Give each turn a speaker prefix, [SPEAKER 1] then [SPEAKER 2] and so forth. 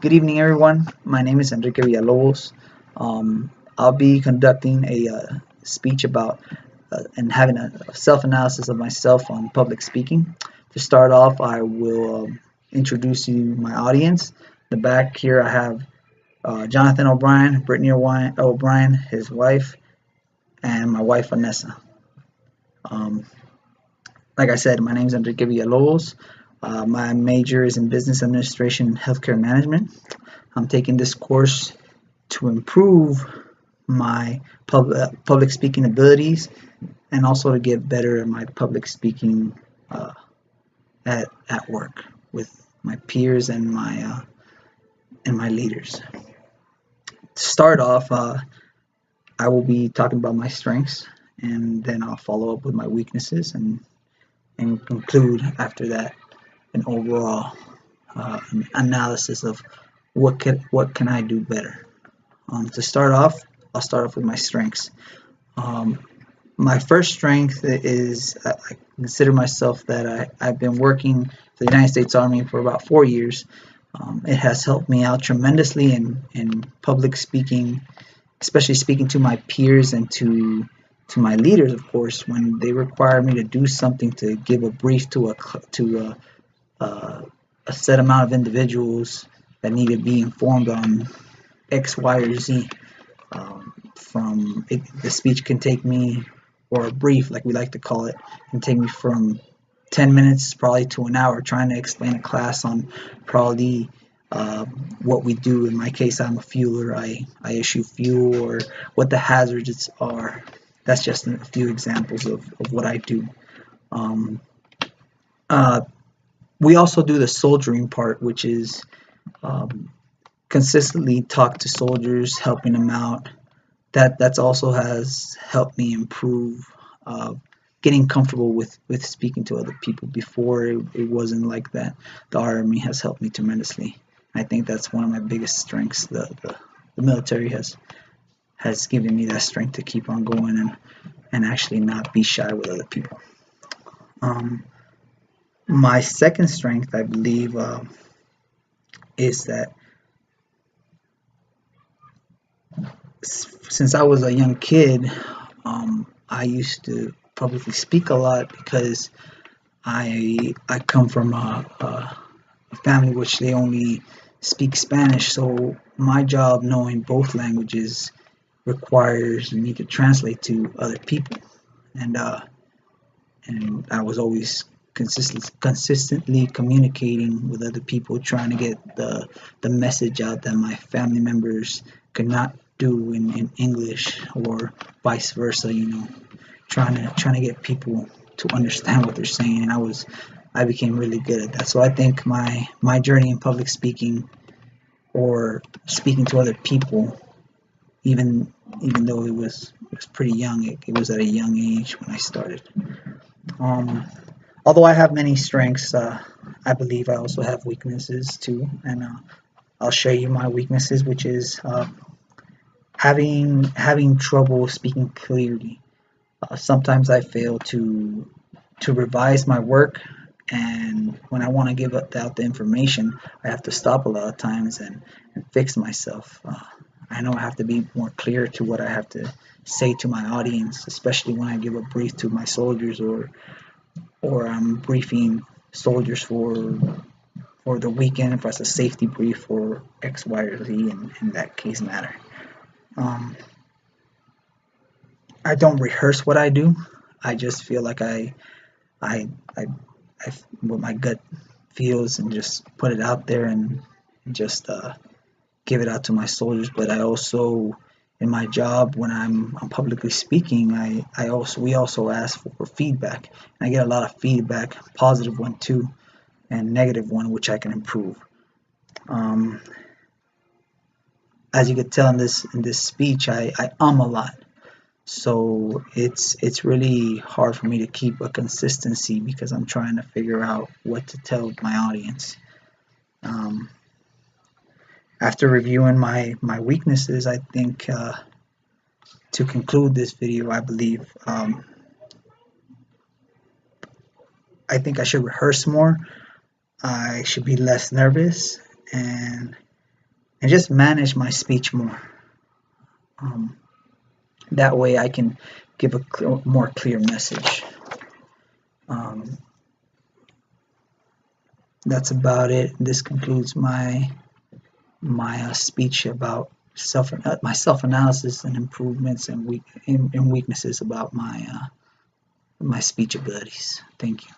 [SPEAKER 1] Good evening, everyone. My name is Enrique Villalobos. I'll be conducting a speech about and having a self-analysis of myself on public speaking. To start off, I will introduce you my audience. In the back here, I have Jonathan O'Brien, Brittany O'Brien, his wife, and my wife Vanessa. Um, like I said, my name is Enrique Villalobos. My major is in business administration and healthcare management. I'm taking this course to improve my public speaking abilities and also to get better at my public speaking at work with my peers and my leaders. To start off, I will be talking about my strengths, and then I'll follow up with my weaknesses and conclude after that an overall analysis of what can I do better. To start off, I'll start off with my strengths. Um, my first strength is I consider myself that I've been working for the United States Army for about 4 years. It has helped me out tremendously in public speaking, especially speaking to my peers and to my leaders, of course, when they require me to do something to give a brief to a set amount of individuals that need to be informed on X, Y, or Z. From it, the speech can take me, or a brief, like we like to call it, can take me from 10 minutes probably to an hour trying to explain a class on probably what we do. In my case, I'm a fueler. I issue fuel or what the hazards are. That's just a few examples of what I do. Um, uh, we also do the soldiering part, which is um, consistently talk to soldiers, helping them out. That's also has helped me improve getting comfortable with speaking to other people. Before it wasn't like that. The army has helped me tremendously. I think that's one of my biggest strengths. The military has given me that strength to keep on going and actually not be shy with other people. Um, my second strength, I believe, is that since I was a young kid, I used to publicly speak a lot because I come from a family which they only speak Spanish, so my job knowing both languages requires me to translate to other people, and and I was always consistently communicating with other people, trying to get the message out that my family members could not do in English or vice versa. Trying to get people to understand what they're saying, and I became really good at that. So I think my journey in public speaking or speaking to other people, even though it was pretty young, it was at a young age when I started. Um, Although I have many strengths, I believe I also have weaknesses too, and I'll show you my weaknesses, which is having trouble speaking clearly. Sometimes I fail to revise my work, and when I want to give out the information, I have to stop a lot of times and fix myself. I know I have to be more clear to what I have to say to my audience, especially when I give a brief to my soldiers or I'm briefing soldiers for the weekend if it's a safety brief for X, Y, or Z in that case matter. Um, I don't rehearse what I do. I just feel like I, I, I what my gut feels and just put it out there and just give it out to my soldiers. But I also, in my job, when I'm publicly speaking, we also ask for feedback. And I get a lot of feedback, positive one too, and negative one, which I can improve. Um, as you could tell in this speech, I a lot. So it's really hard for me to keep a consistency because I'm trying to figure out what to tell my audience. Um, After reviewing my weaknesses, I think to conclude this video, I think I should rehearse more. I should be less nervous, and and just manage my speech more. That way I can give a more clear message. That's about it. This concludes my speech about my self-analysis and improvements and weaknesses about my speech abilities. Thank you.